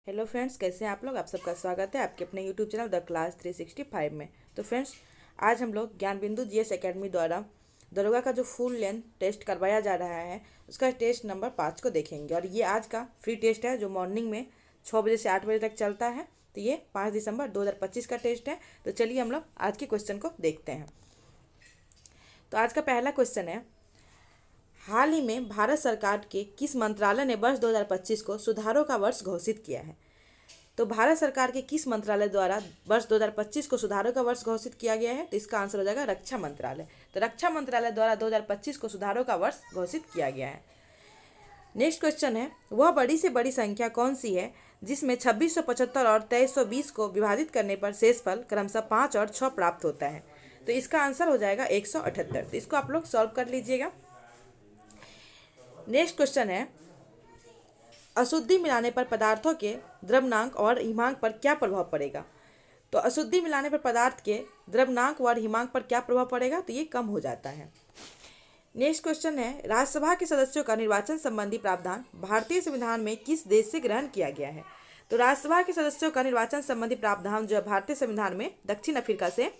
Hello friends, कैसे हैं आप लोग। आप सबका स्वागत है आपके अपने यूट्यूब चैनल द क्लास 365 में। तो फ्रेंड्स, आज हम लोग ज्ञान बिंदु जीएस एकेडमी द्वारा दरोगा का जो फुल लेंथ टेस्ट करवाया जा रहा है उसका टेस्ट नंबर 5 को देखेंगे। और ये आज का फ्री टेस्ट है जो मॉर्निंग में 6 बजे से 8 बजे तक चलता है। तो ये 5 दिसंबर 2025 का टेस्ट है। तो चलिए हम लोग आज के क्वेश्चन को देखते हैं। तो आज का पहला क्वेश्चन है, हाल ही में भारत सरकार के किस मंत्रालय ने वर्ष 2025 को सुधारों का वर्ष घोषित किया है। तो भारत सरकार के किस मंत्रालय द्वारा वर्ष 2025 को सुधारों का वर्ष घोषित किया गया है। तो इसका आंसर हो जाएगा रक्षा मंत्रालय। तो रक्षा मंत्रालय द्वारा 2025 को सुधारों का वर्ष घोषित किया गया है। नेक्स्ट क्वेश्चन है, वह बड़ी से बड़ी संख्या कौन सी है जिसमें 2675 और 2320 को विभाजित करने पर शेषफल क्रमशः 5 और 6 प्राप्त होता है। तो इसका आंसर हो जाएगा 178। तो इसको आप लोग सॉल्व कर लीजिएगा। नेक्स्ट क्वेश्चन है, अशुद्धि मिलाने पर पदार्थों के द्रव्यनांक और हिमांक पर क्या प्रभाव पड़ेगा। तो अशुद्धि मिलाने पर पदार्थ के द्रव्यनांक और हिमांक पर क्या प्रभाव पड़ेगा, तो ये कम हो जाता है। नेक्स्ट क्वेश्चन है, राज्यसभा के सदस्यों का निर्वाचन संबंधी प्रावधान भारतीय संविधान में किस देश से ग्रहण किया गया है। तो राज्यसभा के सदस्यों का निर्वाचन संबंधी प्रावधान जो है भारतीय संविधान में दक्षिण अफ्रीका से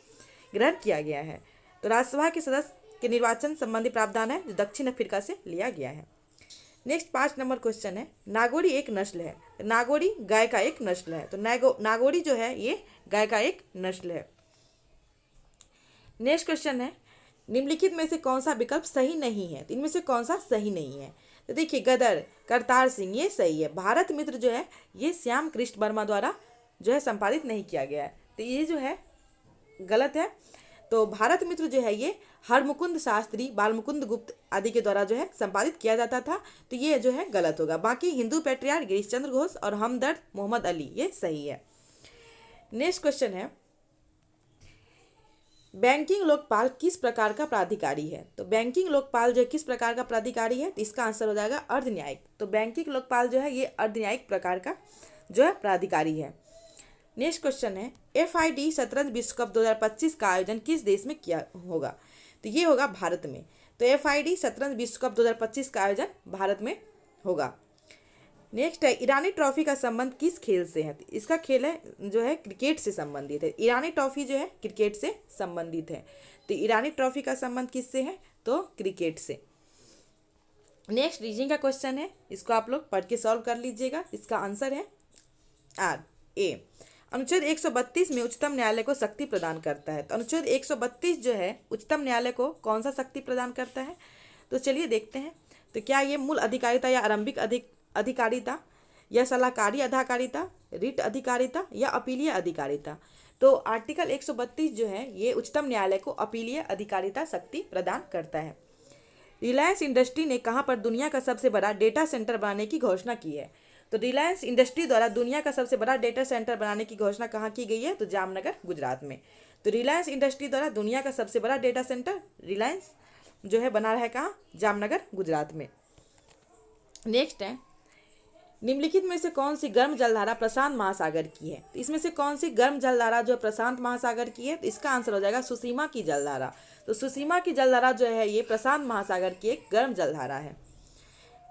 ग्रहण किया गया है। तो राज्यसभा के सदस्य के निर्वाचन संबंधी प्रावधान है जो दक्षिण अफ्रीका से लिया गया है। नेक्स्ट 5 नंबर क्वेश्चन है, नागोरी एक नस्ल है। नागोरी गाय का एक नस्ल है। तो नागोरी जो है ये गाय का एक नस्ल है। नेक्स्ट क्वेश्चन है, निम्नलिखित में से कौन सा विकल्प सही नहीं है। तो इनमें से कौन सा सही नहीं है। तो देखिए, गदर करतार सिंह ये सही है। भारत मित्र जो है ये श्याम कृष्ण वर्मा द्वारा जो है संपादित नहीं किया गया है। तो ये जो है गलत है। तो भारत मित्र जो है ये हरमुकुंद शास्त्री, बालमुकुंद गुप्त आदि के द्वारा जो है संपादित किया जाता था। तो ये जो है गलत होगा। बाकी हिंदू पेट्रियार्क गिरीश चंद्र घोष और हमदर्द मोहम्मद अली ये सही है। नेक्स्ट क्वेश्चन है, बैंकिंग लोकपाल किस प्रकार का प्राधिकारी है। तो बैंकिंग लोकपाल जो है किस प्रकार का प्राधिकारी है। तो इसका आंसर हो जाएगा अर्धन्यायिक। तो बैंकिंग लोकपाल जो है ये अर्धन्यायिक प्रकार का जो है प्राधिकारी है। नेक्स्ट क्वेश्चन है, FID शतरंज विश्व कप 2025 का आयोजन किस देश में किया होगा। तो ये होगा भारत में। तो FID शतरंज विश्व कप 2025 का आयोजन भारत में होगा। नेक्स्ट है, ईरानी ट्रॉफी का संबंध किस खेल से है। इसका खेल है जो है क्रिकेट से संबंधित है। ईरानी ट्रॉफी जो है क्रिकेट से संबंधित है। तो ईरानी ट्रॉफी का संबंध किससे है, तो क्रिकेट से। नेक्स्ट रीजनिंग का क्वेश्चन है, इसको आप लोग पढ़ के सॉल्व कर लीजिएगा। इसका आंसर है RA। अनुच्छेद 132 में उच्चतम न्यायालय को शक्ति प्रदान करता है। तो अनुच्छेद 132 जो है उच्चतम न्यायालय को कौन सा शक्ति प्रदान करता है। तो चलिए देखते हैं। तो क्या ये मूल अधिकारिता या आरंभिक अधिकारिता या सलाहकारी अधिकारिता, रिट अधिकारिता या अपीलीय अधिकारिता। तो आर्टिकल 132 जो है ये उच्चतम न्यायालय को अपीलीय अधिकारिता शक्ति प्रदान करता है। रिलायंस इंडस्ट्री ने कहाँ पर दुनिया का सबसे बड़ा डेटा सेंटर बनाने की घोषणा की है। तो रिलायंस इंडस्ट्री द्वारा दुनिया का सबसे बड़ा डेटा सेंटर बनाने की घोषणा कहाँ की गई है, तो जामनगर गुजरात में। तो रिलायंस इंडस्ट्री द्वारा दुनिया का सबसे बड़ा डेटा सेंटर रिलायंस जो है बना रहा है कहाँ, जामनगर गुजरात में। नेक्स्ट है, निम्नलिखित में से कौन सी गर्म जलधारा प्रशांत महासागर की है। तो इसमें से कौन सी गर्म जलधारा जो प्रशांत महासागर की है। तो इसका आंसर हो जाएगा सुसीमा की जलधारा। तो सुसीमा की जलधारा जो है ये प्रशांत महासागर की एक गर्म जलधारा है।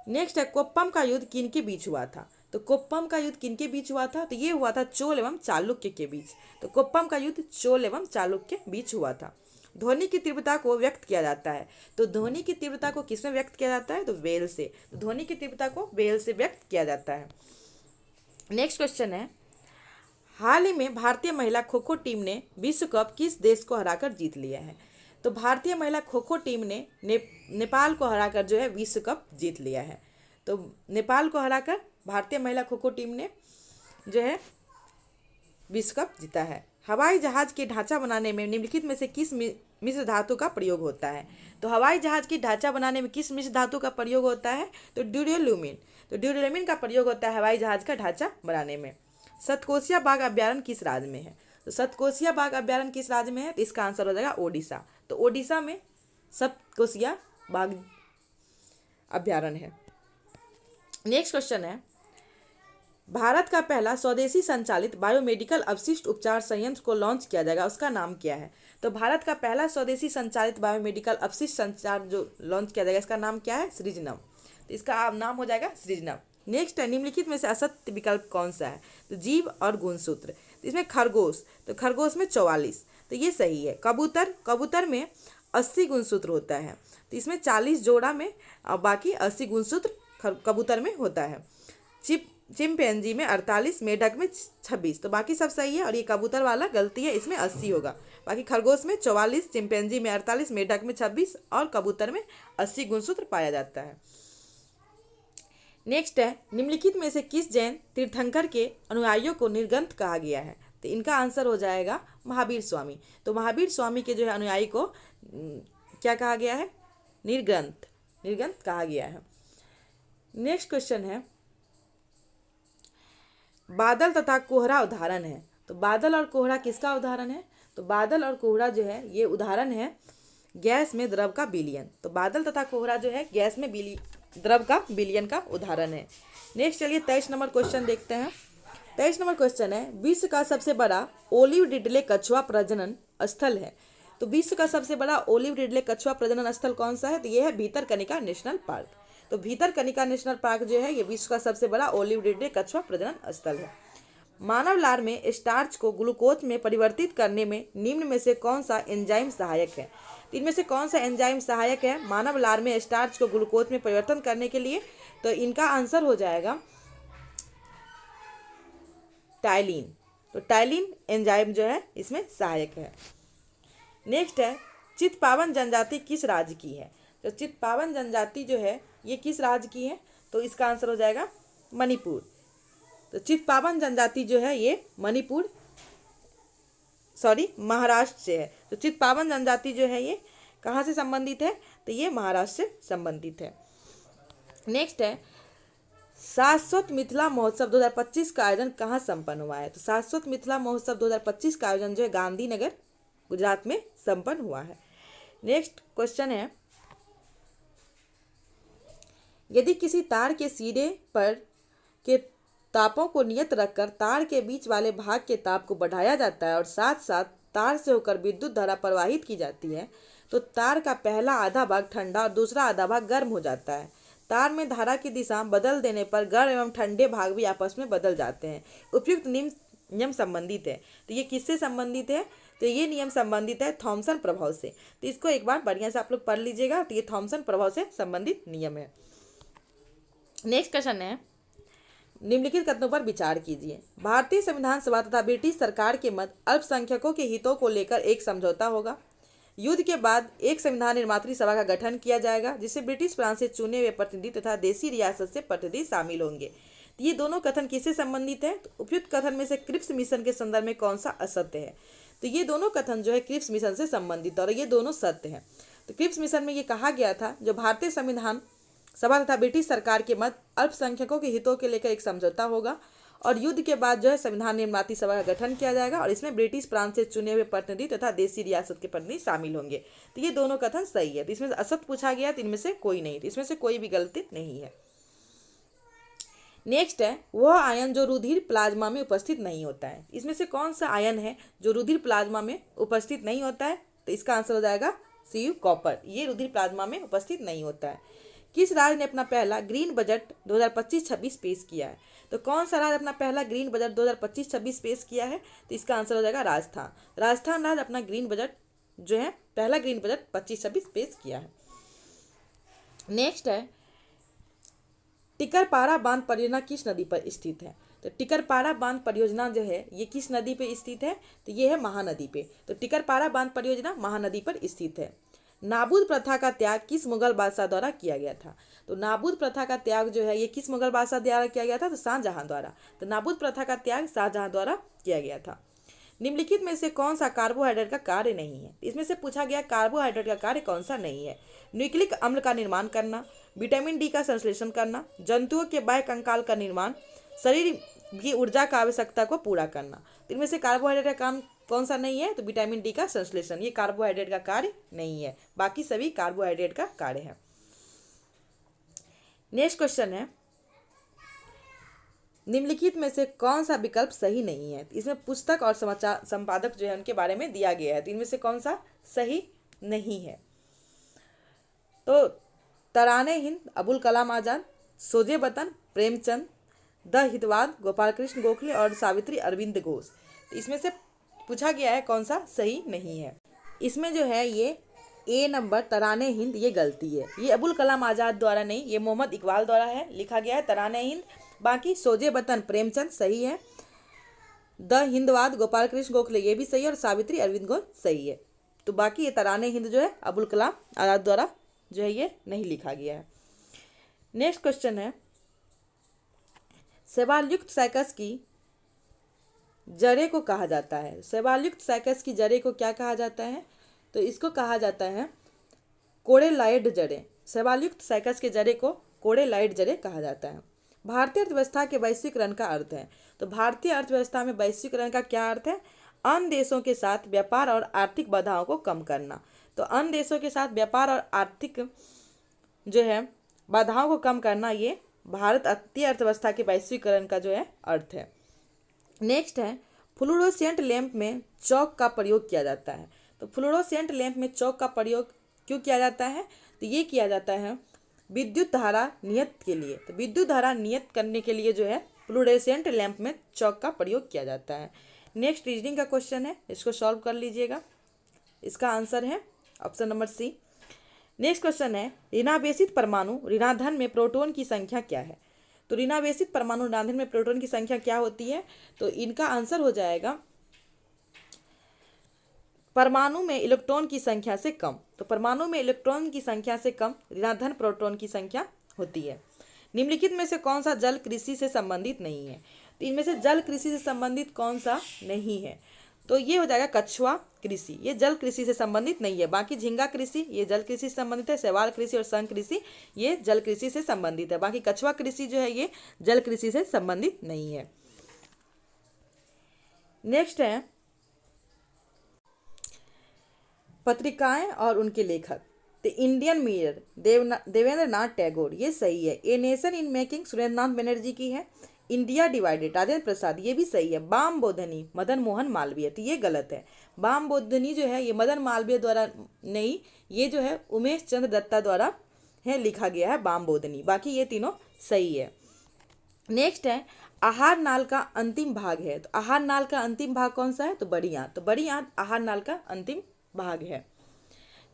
नेक्स्ट है, कोप्पम का युद्ध किन के बीच हुआ था। तो कोप्पम का युद्ध किन के बीच हुआ था। तो ये हुआ था चोल एवं चालुक्य के बीच। तो कोप्पम का युद्ध चोल एवं चालुक्य के बीच हुआ था। ध्वनि की तीव्रता को व्यक्त किया जाता है। तो ध्वनि की तीव्रता को किसमें व्यक्त किया जाता है, तो वेल से। तो ध्वनि की तीव्रता को वेल से व्यक्त किया जाता है। नेक्स्ट क्वेश्चन है, हाल ही में भारतीय महिला खो खो टीम ने विश्व कप किस देश को हराकर जीत लिया है। तो भारतीय महिला खो खो टीम ने नेपाल को हराकर जो है विश्व कप जीत लिया है। तो नेपाल को हराकर भारतीय महिला खो खो टीम ने जो है विश्व कप जीता है। हवाई जहाज के ढांचा बनाने में निम्नलिखित में से किस मिश्र धातु का प्रयोग होता है। तो हवाई जहाज की ढांचा बनाने में किस मिश्र धातु का प्रयोग होता है, तो ड्यूरेलुमिन। तो ड्यूरेलुमिन का प्रयोग होता है हवाई जहाज का ढांचा बनाने में। सतकोसिया बाघ अभ्यारण्य किस राज्य में है। तो सतकोसिया बाघ अभ्यारण्य किस राज्य में है, तो इसका आंसर हो जाएगा ओडिशा। तो ओडिशा में सतकोसिया बाघ अभ्यारण्य है। नेक्स्ट क्वेश्चन है, भारत का पहला स्वदेशी संचालित बायोमेडिकल अवशिष्ट उपचार संयंत्र को लॉन्च किया जाएगा, उसका नाम क्या है। तो भारत का पहला स्वदेशी संचालित बायोमेडिकल अवशिष्ट संचार जो लॉन्च किया जाएगा इसका नाम क्या है, सृजनम। तो इसका नाम हो जाएगा सृजनम। नेक्स्ट है, निम्नलिखित में से असत्य विकल्प कौन सा है? तो जीव और गुणसूत्र। तो इसमें खरगोश, तो खरगोश में 44, तो ये सही है। कबूतर, कबूतर में 80 गुणसूत्र होता है, तो इसमें 40 जोड़ा में और बाकी 80 गुणसूत्र कबूतर में होता है। चिंपैंजी में 48, मेढक में 26, तो बाकी सब सही है और ये कबूतर वाला गलती है, इसमें 80 होगा। बाकी खरगोश में 44, चिंपैंजी में 48, मेढक में 26 और कबूतर में 80 गुणसूत्र पाया जाता है। नेक्स्ट है, निम्नलिखित में से किस जैन तीर्थंकर के अनुयायियों को निर्गंत कहा गया है? तो इनका आंसर हो जाएगा महावीर स्वामी। तो महावीर स्वामी के जो है अनुयायी को क्या कहा गया है? निर्गंत, निर्गंत कहा गया है। नेक्स्ट क्वेश्चन है, बादल तथा कोहरा उदाहरण है। तो बादल और कोहरा किसका उदाहरण है? तो बादल और कोहरा जो है ये उदाहरण है गैस में द्रव का विलयन। तो बादल तथा कोहरा जो है गैस में द्रव का विलयन का उदाहरण है। नेक्स्ट चलिए 23 नंबर क्वेश्चन देखते हैं। 23 नंबर क्वेश्चन है, विश्व का सबसे बड़ा ओलिव रिडले कछुआ प्रजनन स्थल है। तो विश्व का सबसे बड़ा ओलिव रिडले कछुआ प्रजनन स्थल कौन सा है? तो ये है भीतरकनिका नेशनल पार्क। तो भीतरकनिका नेशनल पार्क जो है ये विश्व का सबसे बड़ा ओलिव रिडले कछुआ प्रजनन स्थल है। मानव लार में स्टार्च को ग्लूकोज में परिवर्तित करने में निम्न में से कौन सा एंजाइम सहायक है? इनमें से कौन सा एंजाइम सहायक है मानव लार में स्टार्च को ग्लूकोज में परिवर्तन करने के लिए? तो इनका आंसर हो जाएगा टाइलिन। तो टाइलिन एंजाइम जो है इसमें सहायक है। नेक्स्ट है, चितपावन जनजाति किस राज्य की है? तो चितपावन जनजाति जो है ये किस राज्य की है? तो इसका आंसर हो जाएगा मणिपुर। तो चितपावन जनजाति जो है ये महाराष्ट्र से है। तो चितपावन जनजाति जो है ये कहाँ से संबंधित है? तो ये महाराष्ट्र से संबंधित है। नेक्स्ट है, शाश्वत मिथिला महोत्सव 2025 का आयोजन कहाँ संपन्न हुआ है? तो शाश्वत मिथिला महोत्सव 2025 का आयोजन जो है गांधीनगर गुजरात में संपन्न हुआ है। नेक्स्ट क्वेश्चन है, यदि किसी तार के सिरे पर के तापों को नियत रखकर तार के बीच वाले भाग के ताप को बढ़ाया जाता है और साथ साथ तार से होकर विद्युत धारा प्रवाहित की जाती है, तो तार का पहला आधा भाग ठंडा और दूसरा आधा भाग गर्म हो जाता है। तार में धारा की दिशा बदल देने पर गर्म एवं ठंडे भाग भी आपस में बदल जाते हैं। उपयुक्त नियम संबंधित है। तो ये किससे संबंधित है? तो ये नियम संबंधित है थॉमसन प्रभाव से। तो इसको एक बार बढ़िया से आप लोग पढ़ लीजिएगा। तो ये थॉमसन प्रभाव से संबंधित नियम है। नेक्स्ट क्वेश्चन है, निम्नलिखित कथनों पर विचार कीजिए। भारतीय संविधान सभा तथा ब्रिटिश सरकार के मध्य अल्पसंख्यकों के हितों को लेकर एक समझौता होगा। युद्ध के बाद एक संविधान निर्मात्री सभा का गठन किया जाएगा जिससे ब्रिटिश प्रांत से चुने हुए प्रतिनिधि तथा देसी रियासत से प्रतिनिधि शामिल होंगे। तो ये दोनों कथन किससे संबंधित है? तो उपयुक्त कथन में से क्रिप्स मिशन के संदर्भ में कौन सा असत्य है? तो ये दोनों कथन जो है क्रिप्स मिशन से संबंधित और ये दोनों सत्य है। तो क्रिप्स मिशन में ये कहा गया था जो भारतीय संविधान सभा तथा ब्रिटिश सरकार के मध्य अल्पसंख्यकों के हितों के लेकर एक समझौता होगा और युद्ध के बाद जो है संविधान निर्मात्री सभा का गठन किया जाएगा और इसमें ब्रिटिश प्रांत से चुने हुए प्रतिनिधि तथा देसी रियासत के प्रतिनिधि शामिल होंगे। तो ये दोनों कथन सही है। तो इसमें से असत्य पूछा गया, तो इनमें से कोई नहीं, तो इसमें से कोई भी गलती नहीं है। नेक्स्ट है, वह आयन जो रुधिर प्लाज्मा में उपस्थित नहीं होता है। इसमें से कौन सा आयन है जो रुधिर प्लाज्मा में उपस्थित नहीं होता है? तो इसका आंसर हो जाएगा Cu कॉपर। ये रुधिर प्लाज्मा में उपस्थित नहीं होता है। किस राज्य ने अपना पहला ग्रीन बजट 2025-26 पेश किया है? तो कौन सा राज्य अपना पहला ग्रीन बजट 2025-26 पेश किया है? तो इसका आंसर हो जाएगा राजस्थान। राजस्थान राज्य अपना ग्रीन बजट जो है पहला ग्रीन बजट 25-26 पेश किया है। नेक्स्ट है, टिकरपारा बांध परियोजना किस नदी पर स्थित है? तो टिकरपारा बांध परियोजना जो है ये किस नदी पे स्थित है? तो ये है महानदी पे। तो टिकरपारा बांध परियोजना महानदी पर स्थित है। नाबूद प्रथा का त्याग किस मुगल बादशाह द्वारा किया गया था? तो नाबूद प्रथा का त्याग जो है ये किस मुगल बादशाह द्वारा किया गया था? तो शाहजहां द्वारा। तो नाबूद प्रथा का त्याग शाहजहां द्वारा किया गया था। निम्नलिखित में से कौन सा कार्बोहाइड्रेट का कार्य नहीं है? इसमें से पूछा गया कार्बोहाइड्रेट का कार्य कौन सा नहीं है? न्यूक्लिक अम्ल का निर्माण करना, विटामिन डी का संश्लेषण करना, जंतुओं के बाह्य कंकाल का निर्माण, शरीर की ऊर्जा का आवश्यकता को पूरा करना। तो इनमें से कार्बोहाइड्रेट का काम कौन सा नहीं है? तो विटामिन डी का संश्लेषण। ये कार्बोहाइड्रेट का कार्य नहीं है, बाकी सभी कार्बोहाइड्रेट का कार्य है। नेक्स्ट क्वेश्चन है, निम्नलिखित में से कौन सा विकल्प सही नहीं है? इसमें पुस्तक और समाचार संपादक जो है उनके बारे में दिया गया है। तो इनमें से कौन सा सही नहीं है? तो तराने हिंद अबुल कलाम आजाद, सोजे वतन प्रेमचंद, द हितवाद गोपाल कृष्ण गोखले और सावित्री अरविंद घोष। तो इसमें से पूछा गया है कौन सा सही नहीं है। इसमें जो है ये ए नंबर तराने हिंद ये गलती है। ये अबुल कलाम आज़ाद द्वारा नहीं, ये मोहम्मद इकबाल द्वारा है, लिखा गया है तराने हिंद। बाकी सोजे वतन प्रेमचंद सही है, द हिंदवाद गोपाल कृष्ण गोखले ये भी सही है और सावित्री अरविंद घोष सही है। तो बाकी ये तराने हिंद जो है अबुल कलाम आज़ाद द्वारा जो है ये नहीं लिखा गया है। नेक्स्ट क्वेश्चन है, शैवालयुक्त साइकस की जड़े को कहा जाता है। शैवालयुक्त साइकस की जड़े को क्या कहा जाता है? तो इसको कहा जाता है कोड़ेलाइड जड़ें। शैवालयुक्त साइकस के जड़े को कोड़ेलाइड जड़ें कहा जाता है। भारतीय अर्थव्यवस्था के वैश्वीकरण का अर्थ है। तो भारतीय अर्थव्यवस्था में वैश्वीकरण का क्या अर्थ है? अन्य देशों के साथ व्यापार और आर्थिक बाधाओं को कम करना। तो अन्य देशों के साथ व्यापार और आर्थिक जो है बाधाओं को कम करना, ये भारतीय अर्थव्यवस्था के वैश्वीकरण का जो है अर्थ है। नेक्स्ट है, फ्लोरोसेंट लैंप में चौक का प्रयोग किया जाता है। तो फ्लोरोसेंट लैंप में चौक का प्रयोग क्यों किया जाता है? तो ये किया जाता है विद्युत धारा नियत के लिए। तो विद्युत धारा नियत करने के लिए जो है फ्लोरोसेंट लैंप में चौक का प्रयोग किया जाता है। नेक्स्ट रीजनिंग का क्वेश्चन है, इसको सॉल्व कर लीजिएगा। इसका आंसर है option number C. Next question है, ऋणावेशित परमाणु ऋणाधन में प्रोटॉन की संख्या क्या है? तो ऋणावेशित परमाणु ऋणाधन में प्रोटॉन की संख्या क्या होती है? तो इनका आंसर हो जाएगा परमाणु में इलेक्ट्रॉन की संख्या से कम। तो परमाणु में इलेक्ट्रॉन की संख्या से कम ऋणाधन प्रोटॉन की संख्या होती है। निम्नलिखित में से कौन सा जल कृषि से संबंधित नहीं है? तो इनमें से जल कृषि से संबंधित कौन सा नहीं है? तो ये हो जाएगा कछुआ कृषि, ये जल कृषि से संबंधित नहीं है। बाकी झींगा कृषि ये जल कृषि से संबंधित है, शैवाल कृषि और संघ कृषि ये जल कृषि से संबंधित है। बाकी कछुआ कृषि जो है ये जल कृषि से संबंधित नहीं है। नेक्स्ट है, पत्रिकाएं और उनके लेखक। The Indian mirror Devendra Nath Tagore ये सही है। A nation in making Surendranath Banerjee की है। इंडिया डिवाइडेड राजेंद्र प्रसाद ये भी सही है। बाम बोधनी मदन मोहन मालवीय, तो ये गलत है। बाम बोधनी जो है ये मदन मालवीय द्वारा नहीं, ये जो है उमेश चंद्र दत्ता द्वारा है लिखा गया है बाम बोधनी। बाकी ये तीनों सही है। नेक्स्ट है, आहार नाल का अंतिम भाग है। तो आहार नाल का अंतिम भाग कौन सा है? तो बड़ी आंत। तो बड़ी आंत आहार नाल का अंतिम भाग है।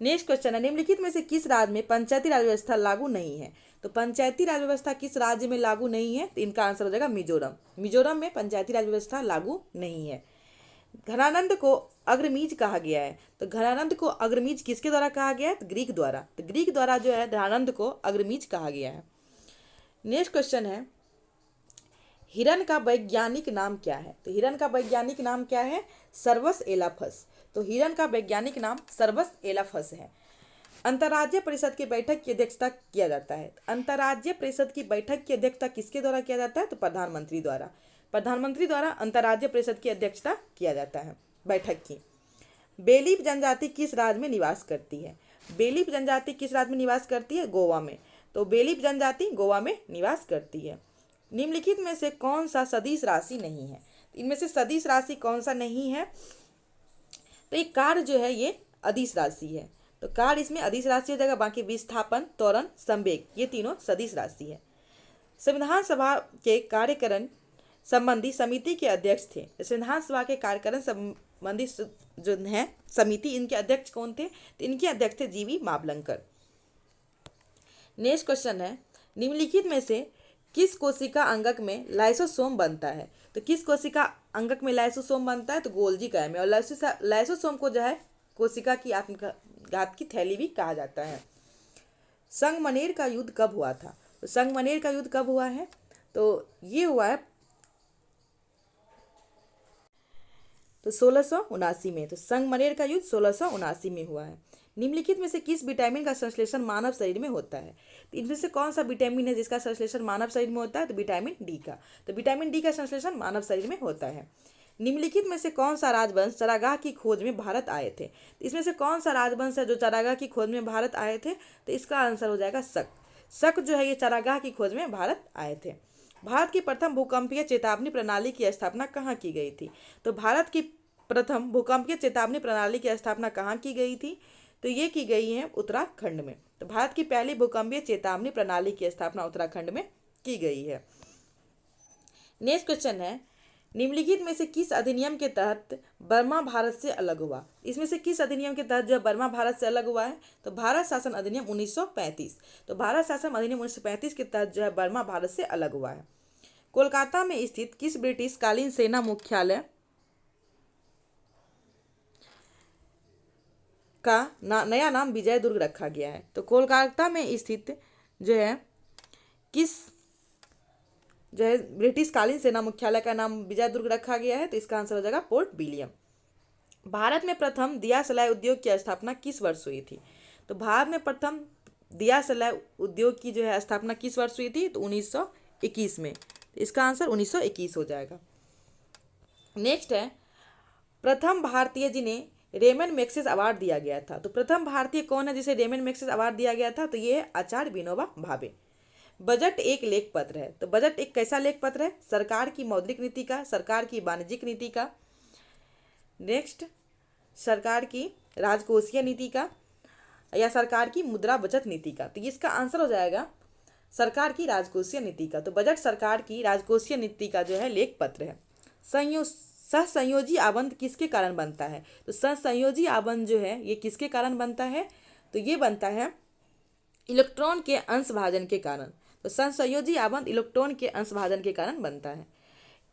नेक्स्ट क्वेश्चन है, निम्नलिखित में से किस राज्य में पंचायती राज व्यवस्था लागू नहीं है? तो पंचायती राज व्यवस्था किस राज्य में लागू नहीं है? तो इनका आंसर हो जाएगा मिजोरम। मिजोरम में पंचायती राज व्यवस्था लागू नहीं है। घनानंद को अग्रमीज कहा गया है। तो घनानंद को अग्रमीज किसके द्वारा कहा गया है? तो ग्रीक द्वारा। तो ग्रीक द्वारा जो है घनानंद को अग्रमीज कहा गया है। नेक्स्ट क्वेश्चन है, हिरण का वैज्ञानिक नाम क्या है? तो हिरण का वैज्ञानिक नाम क्या है? सर्वस एलाफस। तो हिरण का वैज्ञानिक नाम सर्वस एलाफस है। अंतर्राज्यीय परिषद की बैठक की अध्यक्षता किया जाता है। अंतर्राज्यीय परिषद की बैठक की अध्यक्षता किसके द्वारा किया जाता है? तो प्रधानमंत्री द्वारा। प्रधानमंत्री द्वारा अंतर्राज्यीय परिषद की अध्यक्षता किया जाता है बैठक की। बेलीफ जनजाति किस राज्य में निवास करती है? बेलीफ जनजाति किस राज्य में निवास करती है? गोवा में। तो बेलीफ जनजाति गोवा में निवास करती है। निम्नलिखित में से कौन सा सदिश राशि नहीं है? इनमें से सदिश राशि कौन सा नहीं है? तो ये कार्य जो है ये अदिश राशि है। तो कार्य इसमें अदिश राशि हो जाएगा। बाकी विस्थापन, त्वरण, संवेग ये तीनों सदिश राशि है। संविधान सभा के कार्यकरण संबंधी समिति के अध्यक्ष थे। संविधान सभा के कार्यकरण संबंधी जो है समिति, इनके अध्यक्ष कौन थे? तो इनके अध्यक्ष थे जीवी मावलंकर। नेक्स्ट क्वेश्चन है, निम्नलिखित में से किस कोशिका अंगक में लाइसोसोम बनता है? तो किस कोशिका अंगक में लाइसोसोम बनता है? तो गोल्जी काया में। और लाइसोसोम को जो है कोशिका की आत्मघात की थैली भी कहा जाता है। संगमनेर का युद्ध कब हुआ था? तो संगमनेर का युद्ध कब हुआ है? तो ये हुआ है तो 1679 में। तो संगमनेर का युद्ध 1679 में हुआ है। निम्नलिखित में से किस विटामिन का संश्लेषण मानव शरीर में होता है? तो इनमें से कौन सा विटामिन है जिसका संश्लेषण मानव शरीर में होता है? तो विटामिन डी का। तो विटामिन डी का संश्लेषण मानव शरीर में होता है। निम्नलिखित में से कौन सा राजवंश चारागाह की खोज में भारत आए थे? तो इसमें से कौन सा राजवंश है जो चारागाह की खोज में भारत आए थे? तो इसका आंसर हो जाएगा शक। शक जो है ये चारागाह की खोज में भारत आए थे। भारत की प्रथम भूकंपीय चेतावनी प्रणाली की स्थापना कहाँ की गई थी? तो भारत की प्रथम भूकंपीय चेतावनी प्रणाली की स्थापना कहाँ की गई थी? तो ये की गई है उत्तराखंड में। तो भारत की पहली भूकंपीय चेतावनी प्रणाली की स्थापना उत्तराखंड में की गई है। नेक्स्ट क्वेश्चन है, निम्नलिखित में से किस अधिनियम के तहत बर्मा भारत से अलग हुआ? इसमें से किस अधिनियम के तहत जो बर्मा भारत से अलग हुआ है? तो भारत शासन अधिनियम 1935। तो भारत शासन अधिनियम 1935 के तहत जो है बर्मा भारत से अलग हुआ है। कोलकाता में स्थित किस ब्रिटिश कालीन सेना मुख्यालय का नया नाम विजय दुर्ग रखा गया है? तो कोलकाता में स्थित जो है किस जो है ब्रिटिश कालीन सेना मुख्यालय का नाम विजय दुर्ग रखा गया है? तो इसका आंसर हो जाएगा पोर्ट विलियम। भारत में प्रथम दिया सलाई उद्योग की स्थापना किस वर्ष हुई थी? तो भारत में प्रथम दिया सलाई उद्योग की जो है स्थापना किस वर्ष हुई थी? तो 1921 में। इसका आंसर 1921 हो जाएगा। नेक्स्ट है, प्रथम भारतीय जिन्हें रेमन मैग्सेसे अवार्ड दिया गया था। तो प्रथम भारतीय कौन है जिसे रेमन मैग्सेसे अवार्ड दिया गया था? तो ये है आचार्य विनोबा भावे। बजट एक लेख पत्र है। तो बजट एक कैसा लेख पत्र है? सरकार की मौद्रिक नीति का, सरकार की वाणिज्यिक नीति का, नेक्स्ट सरकार की राजकोषीय नीति का, या सरकार की मुद्रा बचत नीति का। तो इसका आंसर हो जाएगा सरकार की राजकोषीय नीति का। तो बजट सरकार की राजकोषीय नीति का जो है लेख पत्र है। सहसंयोजी आवंत किसके कारण बनता है? तो सहसंयोजी आवंत जो है ये किसके कारण बनता है? तो ये बनता है इलेक्ट्रॉन के अंश भाजन के कारण। तो सहसंयोजी आवंत इलेक्ट्रॉन के अंश भाजन के कारण बनता है।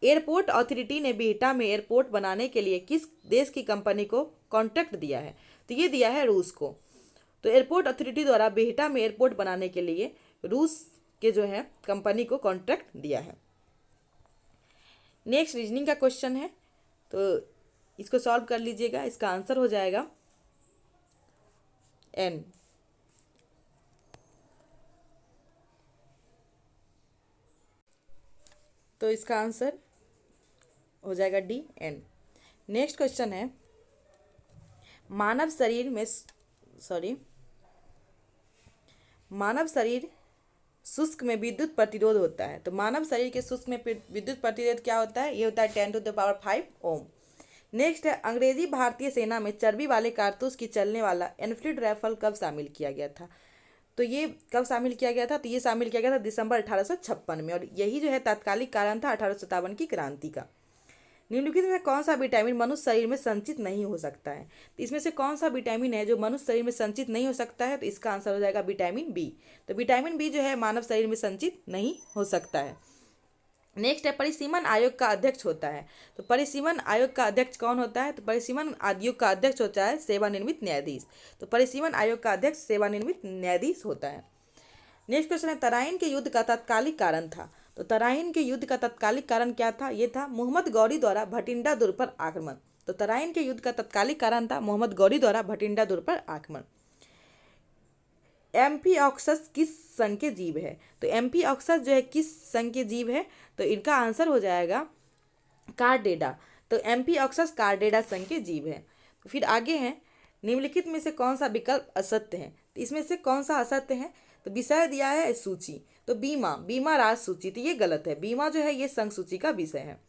एयरपोर्ट अथॉरिटी ने बिहटा में एयरपोर्ट बनाने के लिए किस देश की कंपनी को कॉन्ट्रैक्ट दिया है? तो ये दिया है रूस को। तो एयरपोर्ट अथॉरिटी द्वारा बिहटा में एयरपोर्ट बनाने के लिए रूस के जो है कंपनी को कॉन्ट्रैक्ट दिया है। नेक्स्ट रीजनिंग का क्वेश्चन है, तो इसको सॉल्व कर लीजिएगा। इसका आंसर हो जाएगा एन। तो इसका आंसर हो जाएगा डी, एन। नेक्स्ट क्वेश्चन है, मानव शरीर शुष्क में विद्युत प्रतिरोध होता है। तो मानव शरीर के शुष्क में विद्युत प्रतिरोध क्या होता है? ये होता है 10⁵ ओम। नेक्स्ट है, अंग्रेजी भारतीय सेना में चर्बी वाले कारतूस की चलने वाला एनफील्ड राइफल कब शामिल किया गया था? तो ये कब शामिल किया गया था? तो ये शामिल किया गया था दिसंबर 1856 में, और यही जो है तात्कालिक कारण था 1857 की क्रांति का। निम्नलिखित में कौन सा विटामिन मनुष्य शरीर में संचित नहीं हो सकता है? तो इसमें से कौन सा विटामिन है जो मनुष्य शरीर में संचित नहीं हो सकता है? तो इसका आंसर हो जाएगा विटामिन बी। तो विटामिन बी जो है मानव शरीर में संचित नहीं हो सकता है। नेक्स्ट है, परिसीमन आयोग का अध्यक्ष होता है। तो परिसीमन आयोग का अध्यक्ष कौन होता है? तो परिसीमन आयोग का अध्यक्ष होता है सेवानिवृत्त न्यायाधीश। तो परिसीमन आयोग का अध्यक्ष सेवानिवृत्त न्यायाधीश होता है। नेक्स्ट क्वेश्चन है, तराइन के युद्ध का तात्कालिक कारण था। तो तराइन के युद्ध का तात्कालिक कारण क्या था? ये था मोहम्मद गौरी द्वारा भटिंडा दुर्ग पर आक्रमण। तो तराइन के युद्ध का तात्कालिक कारण था मोहम्मद गौरी द्वारा भटिंडा दुर्ग पर आक्रमण। एम्फीऑक्सस किस संघ के जीव है? तो एम्फीऑक्सस जो है किस संघ के जीव है? तो इनका आंसर हो जाएगा कार्डेडा। तो एम्फीऑक्सस कार्डेडा संघ के जीव है। तो फिर आगे है, निम्नलिखित में से कौन सा विकल्प असत्य है? तो इसमें से कौन सा असत्य है? तो विषय दिया है सूची। तो बीमा राज सूची, तो ये गलत है। बीमा जो है ये संघ सूची का विषय है।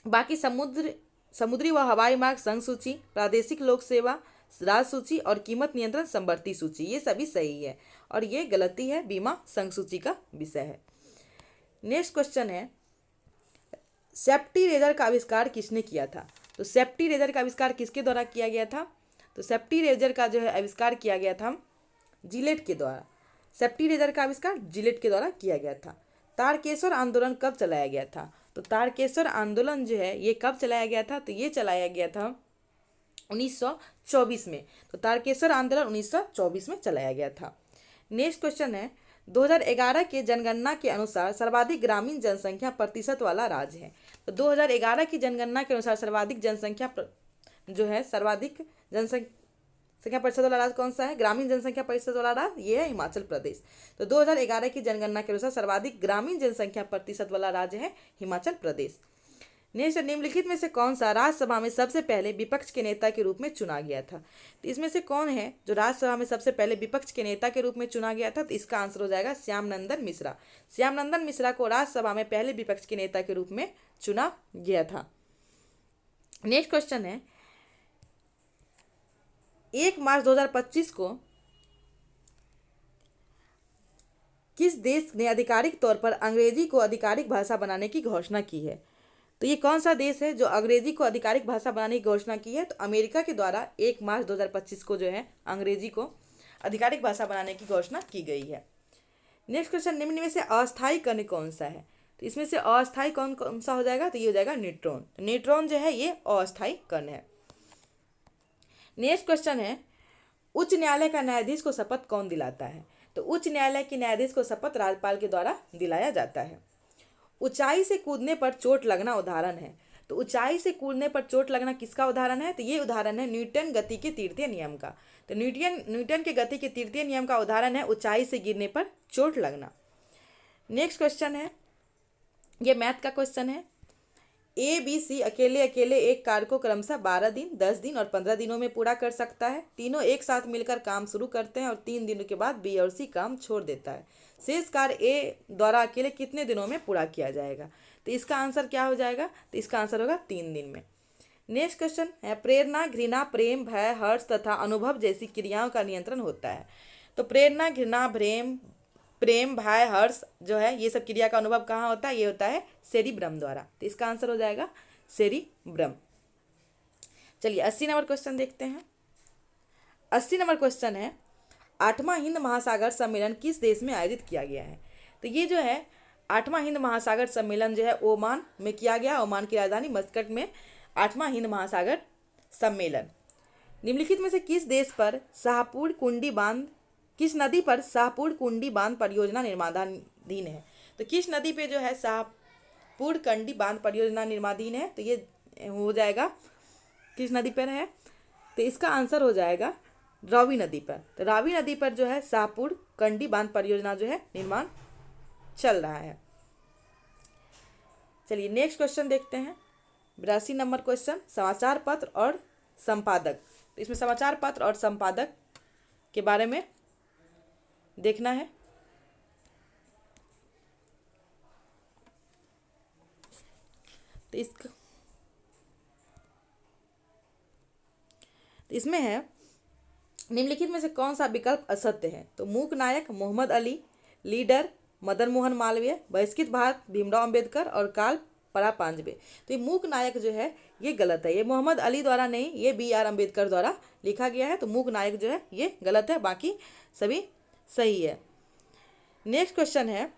बाकी समुद्री व हवाई मार्ग संघ सूची, प्रादेशिक लोक सेवा राज सूची और कीमत नियंत्रण संवर्ती सूची, ये सभी सही है और ये गलती है, बीमा संघ सूची का विषय है। नेक्स्ट क्वेश्चन है, सेफ्टी रेजर का आविष्कार किसने किया था? तो सेफ्टी रेजर का आविष्कार किसके द्वारा किया गया था? तो सेफ्टी रेजर का जो है आविष्कार किया गया था जिलेट के द्वारा। सेफ्टी रेजर का आविष्कार जिलेट के द्वारा किया गया था। तारकेश्वर आंदोलन कब चलाया गया था? तो तारकेश्वर आंदोलन जो है ये कब चलाया गया था? तो ये चलाया गया था 1924 में। तो तारकेश्वर आंदोलन 1924 में चलाया गया था। नेक्स्ट क्वेश्चन है, 2011 के जनगणना के अनुसार सर्वाधिक ग्रामीण जनसंख्या प्रतिशत वाला राज्य है। तो 2011 की जनगणना के अनुसार सर्वाधिक जनसंख्या जो है सर्वाधिक जनसंख्या प्रतिशत वाला राज्य कौन सा है? ग्रामीण जनसंख्या प्रतिशत वाला राज्य ये है हिमाचल प्रदेश। तो 2011 की जनगणना के अनुसार सर्वाधिक ग्रामीण जनसंख्या प्रतिशत वाला राज्य है हिमाचल प्रदेश। नेक्स्ट, निम्नलिखित में से कौन सा राज्यसभा में सबसे पहले विपक्ष के नेता के रूप में चुना गया था? तो इसमें से कौन है जो राज्यसभा में सबसे पहले विपक्ष के नेता के रूप में चुना गया था? तो इसका आंसर हो जाएगा श्यामनंदन मिश्रा। श्यामनंदन मिश्रा को राज्यसभा में पहले विपक्ष के नेता के रूप में चुना गया था। नेक्स्ट क्वेश्चन है, 1 मार्च 2025 को किस देश ने आधिकारिक तौर पर अंग्रेजी को आधिकारिक भाषा बनाने की घोषणा की है? तो ये कौन सा देश है जो अंग्रेजी को आधिकारिक भाषा बनाने की घोषणा की है? तो अमेरिका के द्वारा 1 मार्च 2025 को जो है अंग्रेजी को आधिकारिक भाषा बनाने की घोषणा की गई है। नेक्स्ट क्वेश्चन, निम्न में से अस्थायी कण कौन सा है? तो इसमें से अस्थायी कौन कौन सा हो जाएगा? तो ये हो जाएगा न्यूट्रॉन। तो न्यूट्रॉन जो है ये अस्थायी कण है। नेक्स्ट क्वेश्चन है, उच्च न्यायालय का न्यायाधीश को शपथ कौन दिलाता है? तो उच्च न्यायालय के न्यायाधीश को शपथ राज्यपाल के द्वारा दिलाया जाता है। ऊंचाई से कूदने पर चोट लगना उदाहरण है। तो ऊंचाई से कूदने पर चोट लगना किसका उदाहरण है? तो ये उदाहरण है न्यूटन गति के तृतीय नियम का। तो न्यूटन के गति के तृतीय नियम का उदाहरण है ऊंचाई से गिरने पर चोट लगना। नेक्स्ट क्वेश्चन है, ये मैथ का क्वेश्चन है। ए बी सी अकेले अकेले एक कार्य को क्रमशः 12 दिन, 10 दिन और 15 दिनों में पूरा कर सकता है। तीनों एक साथ मिलकर काम शुरू करते हैं और 3 दिनों के बाद बी और सी काम छोड़ देता है। शेष कार्य ए द्वारा अकेले कितने दिनों में पूरा किया जाएगा? तो इसका आंसर क्या हो जाएगा? तो इसका आंसर होगा 3 दिन में। नेक्स्ट क्वेश्चन है, प्रेरणा, घृणा, प्रेम, भय, हर्ष तथा अनुभव जैसी क्रियाओं का नियंत्रण होता है। तो प्रेरणा, घृणा, प्रेम, भय, हर्ष जो है ये सब क्रिया का अनुभव कहाँ होता है? ये होता है सेरिब्रम द्वारा। तो इसका आंसर हो जाएगा सेरिब्रम। चलिए 80 नंबर क्वेश्चन देखते हैं। 80 नंबर क्वेश्चन है, 8वां हिंद महासागर सम्मेलन किस देश में आयोजित किया गया है? तो ये जो है 8वां हिंद महासागर सम्मेलन जो है ओमान में किया गया। ओमान की राजधानी मस्कट में 8वां हिंद महासागर सम्मेलन। निम्नलिखित में से किस नदी पर शाहपुर कुंडी बांध परियोजना निर्माणाधीन है? तो किस नदी पे जो है शाहपुर कंडी बांध परियोजना निर्माणाधीन है? तो ये हो जाएगा किस नदी पर है? तो इसका आंसर हो जाएगा रावी नदी पर। तो रावी नदी पर जो है शाहपुर कंडी बांध परियोजना जो है निर्माण चल रहा है। चलिए नेक्स्ट क्वेश्चन देखते हैं। 82 नंबर क्वेश्चन, समाचार पत्र और संपादक। तो इसमें समाचार पत्र और संपादक के बारे में देखना है। तो इसमें है, निम्नलिखित में से कौन सा विकल्प असत्य है? तो मूक नायक, मोहम्मद अली, लीडर, मदन मोहन मालवीय, बहिष्कृत भारत, भीमराव अंबेडकर और काल परापांजबे। तो ये मूक नायक जो है ये गलत है। ये मोहम्मद अली द्वारा नहीं, ये BR अम्बेडकर द्वारा लिखा गया है। तो मूक नायक जो है ये गलत है, बाकी सभी सही है। नेक्स्ट क्वेश्चन है,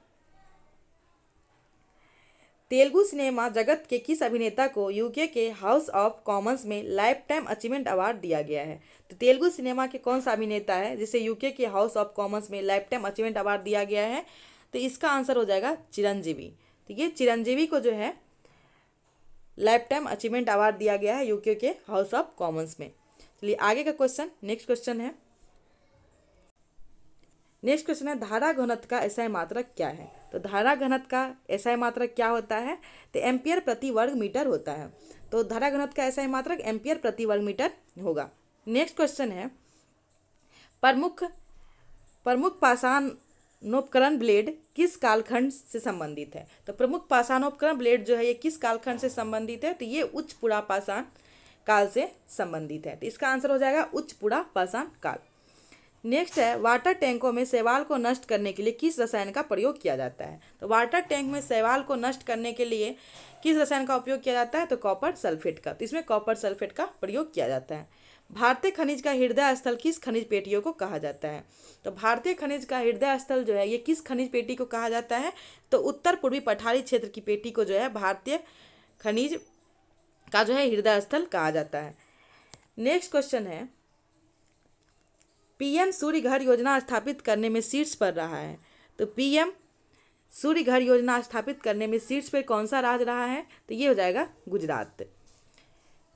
तेलुगु सिनेमा जगत के किस अभिनेता को UK के हाउस ऑफ कॉमन्स में लाइफ टाइम अचीवमेंट अवार्ड दिया गया है? तो तेलुगु सिनेमा के कौन सा अभिनेता है जिसे UK के हाउस ऑफ कॉमन्स में लाइफ टाइम अचीवमेंट अवार्ड दिया गया है? तो इसका आंसर हो जाएगा चिरंजीवी। तो ये चिरंजीवी को जो है लाइफ टाइम अचीवमेंट अवार्ड दिया गया है UK के हाउस ऑफ कॉमन्स में। चलिए आगे का क्वेश्चन, नेक्स्ट क्वेश्चन है। नेक्स्ट क्वेश्चन है, धारा घनत्व का SI मात्रक क्या है? तो धारा घनत्व का SI मात्रक क्या होता है? तो एम्पियर प्रति वर्ग मीटर होता है। तो धारा घनत्व का SI मात्रक एम्पियर प्रति वर्ग मीटर होगा। नेक्स्ट क्वेश्चन है, प्रमुख पाषाणोपकरण ब्लेड किस कालखंड से संबंधित है? तो प्रमुख पाषाणोपकरण ब्लेड जो है ये किस कालखंड से संबंधित है? तो ये उच्च पुरा पाषाण काल से संबंधित है। तो इसका आंसर हो जाएगा उच्च पुरा पाषाण काल। नेक्स्ट है, वाटर टैंकों में शैवाल को नष्ट करने के लिए किस रसायन का प्रयोग किया जाता है? तो वाटर टैंक में शैवाल को नष्ट करने के लिए किस रसायन का उपयोग किया जाता है? तो कॉपर सल्फेट का। तो इसमें कॉपर सल्फेट का प्रयोग किया जाता है। भारतीय खनिज का हृदय स्थल किस खनिज पेटियों को कहा जाता है? तो भारतीय खनिज का हृदय स्थल जो है ये किस खनिज पेटी को कहा जाता है? तो उत्तर पूर्वी पठारी क्षेत्र की पेटी को जो है भारतीय खनिज का जो है हृदय स्थल कहा जाता है। नेक्स्ट क्वेश्चन है, PM सूर्य घर योजना स्थापित करने में शीर्ष पर रहा है। तो PM सूर्य घर योजना स्थापित करने में शीर्ष पर कौन सा राज्य रहा है? तो ये हो जाएगा गुजरात।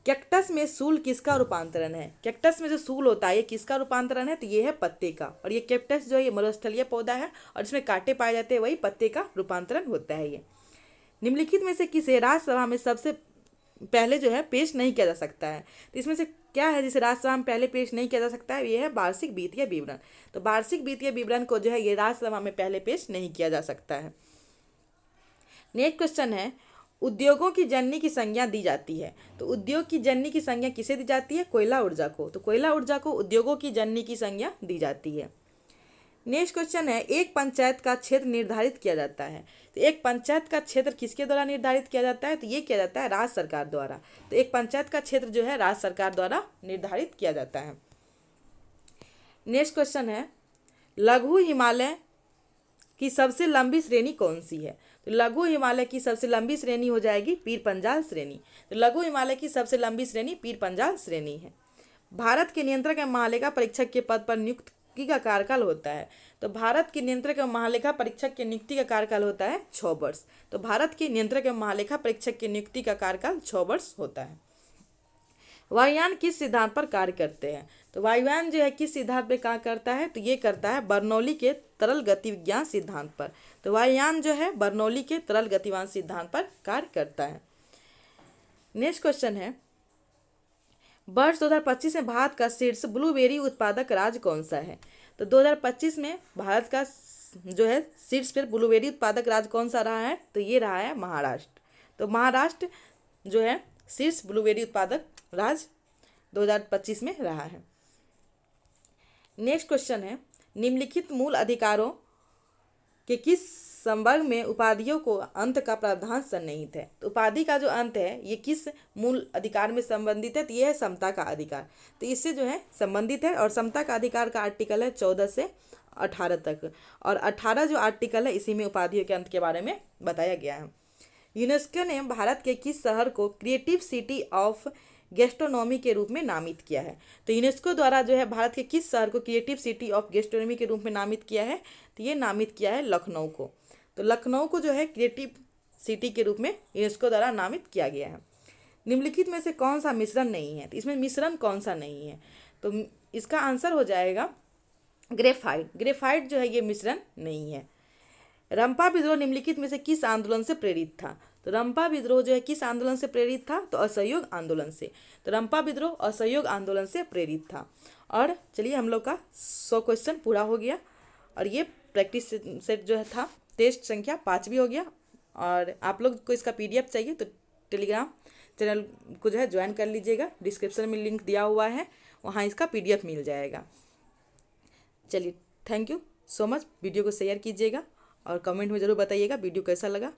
कैक्टस में सूल किसका रूपांतरण है? कैक्टस में जो सूल होता है ये किसका रूपांतरण है? तो ये है पत्ते का। और ये कैक्टस जो है ये मरुस्थलीय पौधा है और इसमें कांटे पाए जाते हैं, वही पत्ते का रूपांतरण होता है ये। निम्नलिखित में से किसे राज्यसभा में सबसे पहले जो है पेश नहीं किया जा सकता है? तो इसमें से क्या है जिसे राज्यसभा में पहले पेश नहीं किया जा सकता है? ये है वार्षिक वित्तीय विवरण। तो वार्षिक वित्तीय विवरण को जो है ये राज्यसभा में पहले पेश नहीं किया जा सकता है। नेक्स्ट क्वेश्चन है, उद्योगों की जननी की संज्ञा दी जाती है। तो उद्योग की जननी की संज्ञा किसे दी जाती है? कोयला ऊर्जा को। तो कोयला ऊर्जा को उद्योगों की जननी की संज्ञा दी जाती है। नेक्स्ट क्वेश्चन है, एक पंचायत का क्षेत्र निर्धारित किया जाता है। तो एक पंचायत का क्षेत्र किसके द्वारा निर्धारित किया जाता है? तो ये किया जाता है राज्य सरकार द्वारा। तो एक पंचायत का क्षेत्र जो है राज्य सरकार द्वारा निर्धारित किया जाता है। नेक्स्ट क्वेश्चन है, लघु हिमालय की सबसे लंबी श्रेणी कौन सी है? तो लघु हिमालय की सबसे लंबी श्रेणी हो जाएगी पीर पंजाल श्रेणी। तो लघु हिमालय की सबसे लंबी श्रेणी पीर पंजाल श्रेणी है। भारत के नियंत्रक एवं महालेखा परीक्षक के पद पर नियुक्ति का कार्यकाल होता है। तो भारत के नियंत्रक एवं महालेखा परीक्षक की नियुक्ति का कार्यकाल होता है 6 वर्ष। तो भारत के नियंत्रक एवं महालेखा परीक्षक की नियुक्ति का कार्यकाल 6 वर्ष होता है। वायुयान किस सिद्धांत पर कार्य करते हैं? तो वायुयान जो है किस सिद्धांत पर कार्य करता है? तो ये करता है बर्नौली के तरल गति विज्ञान सिद्धांत पर। तो वायुयान जो है बर्नौली के तरल गतिविज्ञान सिद्धांत पर कार्य करता है। नेक्स्ट क्वेश्चन है, वर्ष 2025 में भारत का शीर्ष ब्लूबेरी उत्पादक राज्य कौन सा है? तो 2025 में भारत का जो है शीर्ष पर ब्लूबेरी उत्पादक राज्य कौन सा रहा है? तो ये रहा है महाराष्ट्र। तो महाराष्ट्र जो है शीर्ष ब्लूबेरी उत्पादक राज्य 2025 में रहा है। नेक्स्ट क्वेश्चन है, निम्नलिखित मूल अधिकारों के किस संवर्ग में उपाधियों को अंत का प्रावधान सन्निहित है? तो उपाधि का जो अंत है ये किस मूल अधिकार में संबंधित है? तो ये है समता का अधिकार। तो इससे जो है संबंधित है। और समता का अधिकार का आर्टिकल है 14 से 18 तक। और 18 जो आर्टिकल है इसी में उपाधियों के अंत के बारे में बताया गया है। यूनेस्को ने भारत के किस शहर को क्रिएटिव सिटी ऑफ गैस्ट्रोनॉमी के रूप में नामित किया है? तो यूनेस्को द्वारा जो है भारत के किस शहर को क्रिएटिव सिटी ऑफ गैस्ट्रोनॉमी के रूप में नामित किया है? तो ये नामित किया है लखनऊ को। तो लखनऊ को जो है क्रिएटिव सिटी के रूप में यूनेस्को द्वारा नामित किया गया है। निम्नलिखित में से कौन सा मिश्रण नहीं है? तो इसमें मिश्रण कौन सा नहीं है? तो इसका आंसर हो जाएगा ग्रेफाइट। ग्रेफाइट जो है ये मिश्रण नहीं है। रंपा विद्रोह निम्नलिखित में से किस आंदोलन से प्रेरित था? तो रंपा विद्रोह जो है किस आंदोलन से प्रेरित था? तो असहयोग आंदोलन से। तो रंपा विद्रोह असहयोग आंदोलन से प्रेरित था। और चलिए हम लोग का 100 क्वेश्चन पूरा हो गया। और ये प्रैक्टिस सेट जो है था टेस्ट संख्या 5 भी हो गया। और आप लोग को इसका PDF चाहिए तो टेलीग्राम चैनल को जो है ज्वाइन कर लीजिएगा। डिस्क्रिप्शन में लिंक दिया हुआ है, वहाँ इसका PDF मिल जाएगा। चलिए thank you so much. Video को शेयर कीजिएगा और कमेंट में ज़रूर बताइएगा वीडियो कैसा लगा।